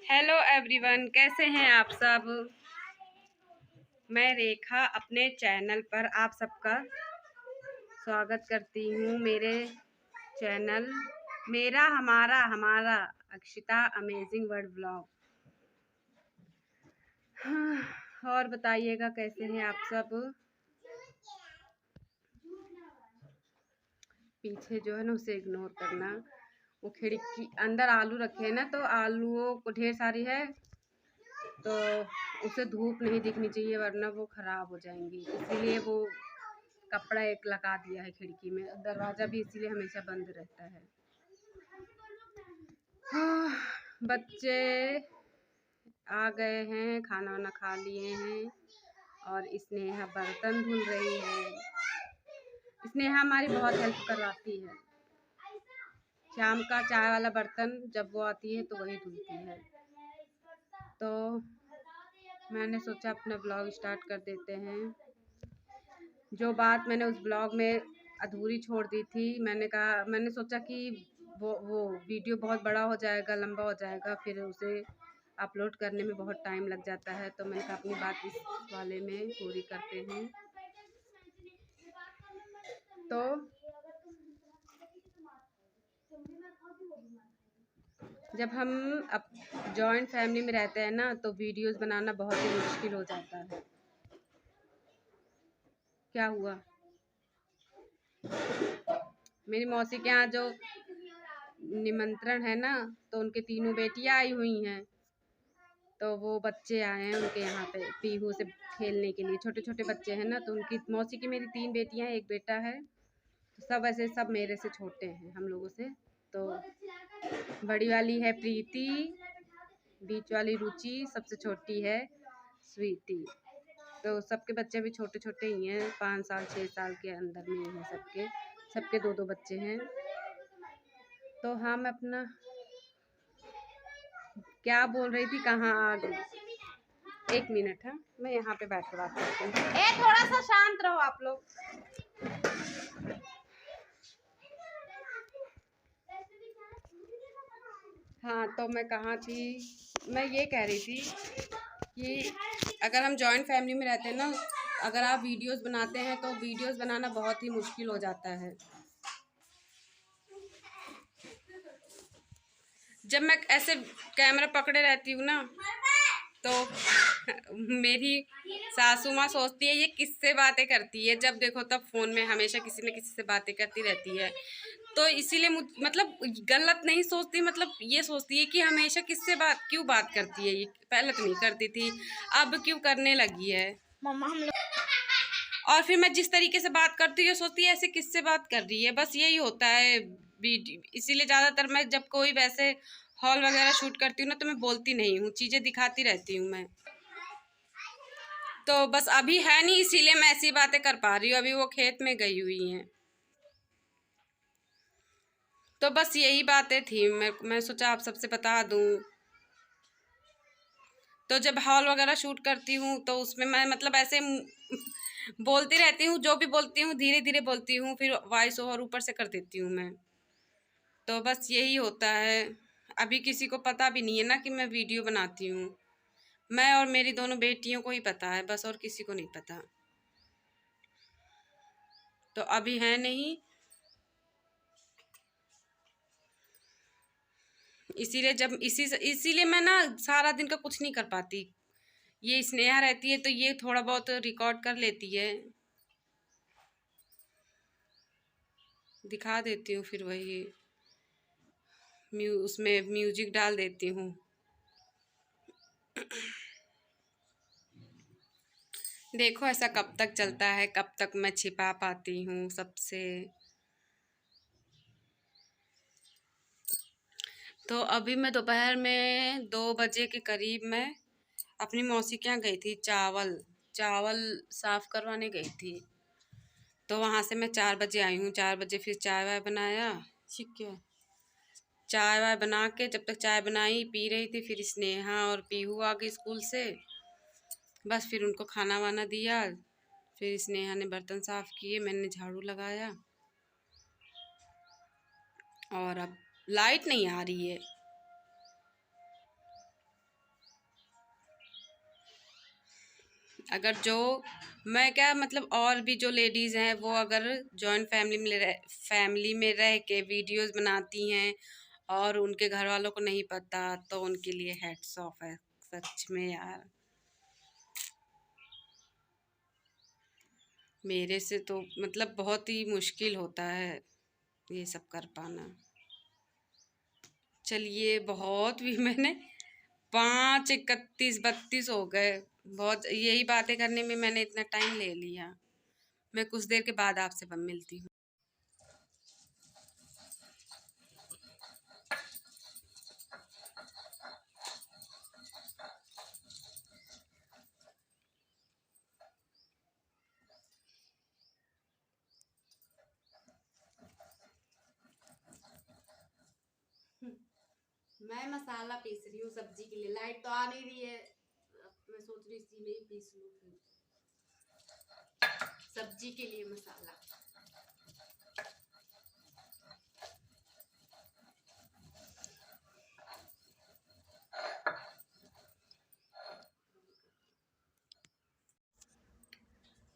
Hello everyone, कैसे हैं आप सब। मैं रेखा अपने चैनल पर आप सबका स्वागत करती हूँ। मेरे चैनल मेरा हमारा हमारा अक्षिता अमेजिंग वर्ल्ड ब्लॉग। और बताइएगा कैसे हैं आप सब। पीछे जो है ना उसे इग्नोर करना। वो खिड़की अंदर आलू रखे हैं ना, तो आलूओं को ढेर सारी है तो उसे धूप नहीं दिखनी चाहिए वरना वो ख़राब हो जाएंगी, इसीलिए वो कपड़ा एक लगा दिया है खिड़की में। दरवाज़ा भी इसीलिए हमेशा बंद रहता है। बच्चे आ गए हैं, खाना वाना खा लिए हैं और स्नेहा बर्तन धुल रही है। स्नेहा हमारी बहुत हेल्प करवाती है। शाम का चाय वाला बर्तन जब वो आती है तो वही धुलती है। तो मैंने सोचा अपना ब्लॉग स्टार्ट कर देते हैं। जो बात मैंने उस ब्लॉग में अधूरी छोड़ दी थी, मैंने सोचा कि वो वीडियो बहुत बड़ा हो जाएगा, लंबा हो जाएगा, फिर उसे अपलोड करने में बहुत टाइम लग जाता है। तो मैंने कहा अपनी बात इस वाले में पूरी करते हैं। तो जब हम अब जॉइंट फैमिली में रहते हैं ना, तो वीडियोस बनाना बहुत ही मुश्किल हो जाता है। क्या हुआ? मेरी मौसी के यहाँ जो निमंत्रण है ना, तो उनके तीनों बेटियां आई हुई हैं। तो वो बच्चे आए हैं उनके यहाँ पे पीहू से खेलने के लिए। छोटे छोटे बच्चे हैं ना, तो उनकी मौसी की मेरी 3 बेटियां हैं, एक बेटा है। तो सब ऐसे सब मेरे से छोटे हैं हम लोगों से। तो बड़ी वाली है प्रीति, बीच वाली रुचि, सबसे छोटी है स्वीटी। तो सबके बच्चे भी छोटे छोटे ही हैं, 5 साल 6 साल के अंदर में हैं सबके। सबके 2-2 बच्चे हैं। तो हम अपना क्या बोल रही थी, कहाँ आ गई। 1 मिनट है, मैं यहाँ पे बैठ कर बात करती हूँ। थोड़ा सा शांत रहो आप लोग। हाँ, तो मैं कहाँ थी। मैं ये कह रही थी कि अगर हम जॉइंट फैमिली में रहते हैं ना, अगर आप वीडियोस बनाते हैं तो वीडियोस बनाना बहुत ही मुश्किल हो जाता है। जब मैं ऐसे कैमरा पकड़े रहती हूँ ना, तो मेरी सासू माँ सोचती है ये किससे बातें करती है। जब देखो तब फोन में हमेशा किसी न किसी से बातें करती रहती है। तो इसीलिए मतलब गलत नहीं सोचती, मतलब ये सोचती है कि हमेशा किससे क्यों बात करती है। ये पहले तो नहीं करती थी, अब क्यों करने लगी है मम्मा हम लोग। और फिर मैं जिस तरीके से बात करती हूँ सोचती है ऐसे किससे बात कर रही है। बस यही होता है इसीलिए ज़्यादातर मैं जब कोई वैसे हॉल वगैरह शूट करती हूँ ना, तो मैं बोलती नहीं हूँ, चीज़ें दिखाती रहती हूँ मैं। तो बस अभी है नहीं, इसीलिए मैं ऐसी बातें कर पा रही हूँ। अभी वो खेत में गई हुई हैं। तो बस यही बातें थी, मैं सोचा आप सबसे बता दूँ। तो जब हॉल वगैरह शूट करती हूँ तो उसमें मैं मतलब ऐसे बोलती रहती हूँ, जो भी बोलती हूँ धीरे धीरे बोलती हूँ, फिर वॉइस ओवर ऊपर से कर देती हूँ मैं। तो बस यही होता है। अभी किसी को पता भी नहीं है ना कि मैं वीडियो बनाती हूँ। मैं और मेरी दोनों बेटियों को ही पता है बस, और किसी को नहीं पता। तो अभी है नहीं, इसीलिए मैं ना सारा दिन का कुछ नहीं कर पाती। ये स्नेहा रहती है तो ये थोड़ा बहुत रिकॉर्ड कर लेती है, दिखा देती हूँ, फिर वही उसमें म्यूजिक डाल देती हूँ। देखो ऐसा कब तक चलता है, कब तक मैं छिपा पाती हूँ सबसे। तो अभी मैं दोपहर में 2 बजे के करीब मैं अपनी मौसी के यहाँ गई थी। चावल साफ़ करवाने गई थी। तो वहाँ से मैं 4 बजे आई हूँ। 4 बजे फिर चाय वाय बनाया, ठीक है। चाय वाय बना के जब तक चाय बनाई पी रही थी, फिर स्नेहा और पीहू आ गई स्कूल से। बस फिर उनको खाना वाना दिया, फिर स्नेहा ने बर्तन साफ़ किए, मैंने झाड़ू लगाया। और अब लाइट नहीं आ रही है। अगर जो मैं क्या मतलब और भी जो लेडीज़ हैं वो अगर जॉइंट फैमिली में रह के वीडियोस बनाती हैं और उनके घर वालों को नहीं पता, तो उनके लिए हैट्स ऑफ है सच में यार। मेरे से तो मतलब बहुत ही मुश्किल होता है ये सब कर पाना। चलिए बहुत भी मैंने 5, 31, 32 हो गए। बहुत यही बातें करने में मैंने इतना टाइम ले लिया। मैं कुछ देर के बाद आपसे मिलती हूँ। मैं मसाला पीस रही हूँ सब्जी के लिए। लाइट तो आ नहीं रही है, मैं सोच रही इसी में ही पीस लूँ फिर सब्जी के लिए मसाला।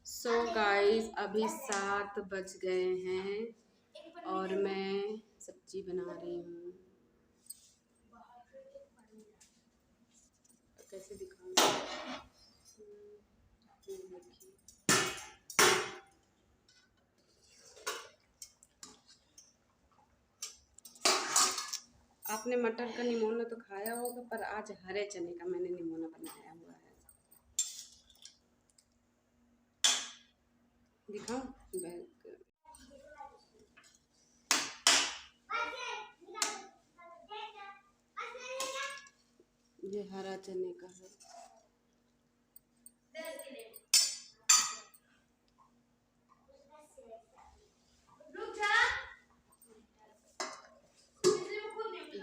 सो गाइस अभी 7 बज गए हैं और मैं सब्जी बना रही हूँ। कैसे दिखाऊंगी? आपने मटर का निमोना तो खाया होगा, पर आज हरे चने का मैंने निमोना बनाया हुआ है। दिखाऊं? ये हरा चने का है।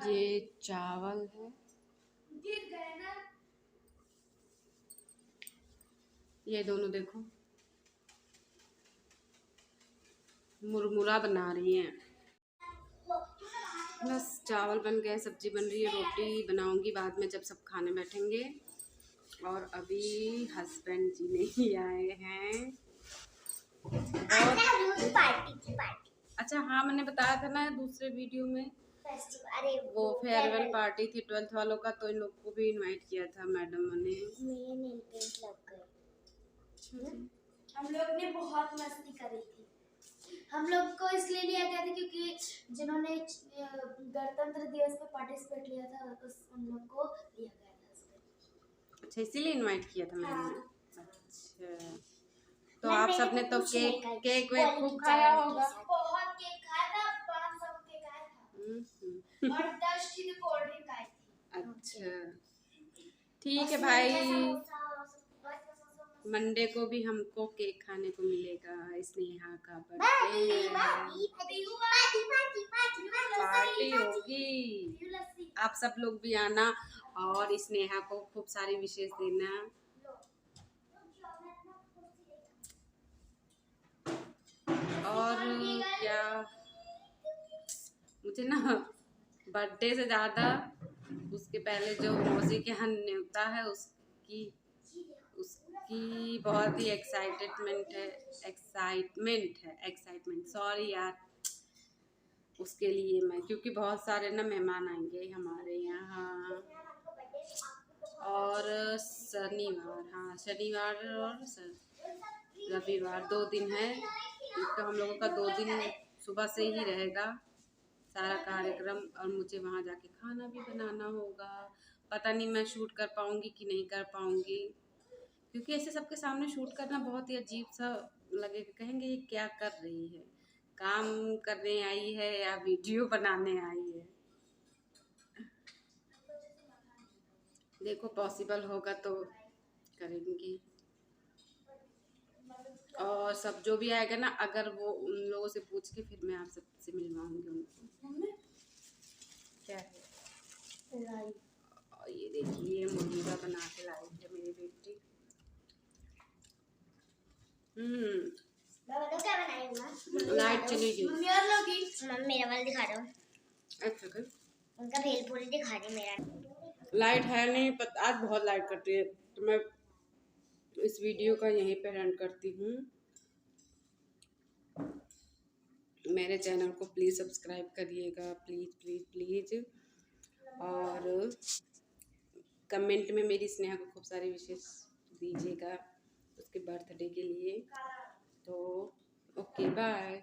ये चावल है। ये दोनों देखो मुरमुरा बना रही हैं। बस चावल बन गए, सब्जी बन रही है, रोटी बनाऊंगी बाद में जब सब खाने बैठेंगे। और अभी हस्बैंड जी नहीं आए हैं। अच्छा हाँ, मैंने बताया था ना दूसरे वीडियो में, अरे वो फेयरवेल पार्टी थी 12th वालों का, तो इन लोग को भी इनवाइट किया था मैडम ने। मेरे नेल पेंट लग गए। हम लोग ने बहुत मस्ती करी थी। हम लोग को इसलिए लिया गया था क्योंकि जिन्होंने गणतंत्र दिवस पे पार्टिसिपेट लिया था उन लोग को लिया गया था। अच्छा, इसीलिए इनवाइट किया था मैंने। अच्छा, तो आप सबने तो केक वेक खूब खाया होगा। बहुत केक खाया था, 500 केक खाया था और 10 की कोल्ड ड्रिंक आई थी। अच्छा ठीक है भाई, मंडे को भी हमको केक खाने को मिलेगा। स्नेहा का बर्थडे पार्टी होगी, आप सब लोग भी आना और स्नेहा को खूब सारी विशेष देना। और क्या, मुझे ना बर्थडे से ज़्यादा उसके पहले जो मौसी के यहाँ न्योता है उसकी बहुत ही एक्साइटमेंट सॉरी यार उसके लिए मैं, क्योंकि बहुत सारे ना मेहमान आएंगे हमारे यहाँ। और शनिवार और रविवार 2 दिन है, तो हम लोगों का 2 दिन सुबह से ही रहेगा सारा कार्यक्रम। और मुझे वहाँ जाके खाना भी बनाना होगा। पता नहीं मैं शूट कर पाऊँगी कि नहीं कर पाऊँगी, क्योंकि ऐसे सबके सामने शूट करना बहुत ही अजीब सा लगेगा। कहेंगे ये क्या कर रही है, काम करने आई है या वीडियो बनाने आई है। देखो पॉसिबल होगा तो करेंगे। और सब जो भी आएगा ना, अगर वो उन लोगों से पूछ के फिर मैं आप सबसे मिलवाऊंगी उनको। क्या है? और ये देखिए मुर्गा बना के लाई है मेरी बेटी। क्या बनाई? लाइट चली गई। मम्मी मेरा वाला दिखा दो। एक सेकंड, उनका भेलपूरी दिखा दे। मेरा लाइट है नहीं, आज बहुत लाइट कटी है, तो मैं इस वीडियो का यहीं पर एंड करती हूँ। मेरे चैनल को प्लीज़ सब्सक्राइब करिएगा, प्लीज़ प्लीज़ प्लीज़। और कमेंट में मेरी स्नेहा को खूब सारी विशेष दीजिएगा उसके बर्थडे के लिए। तो ओके बाय।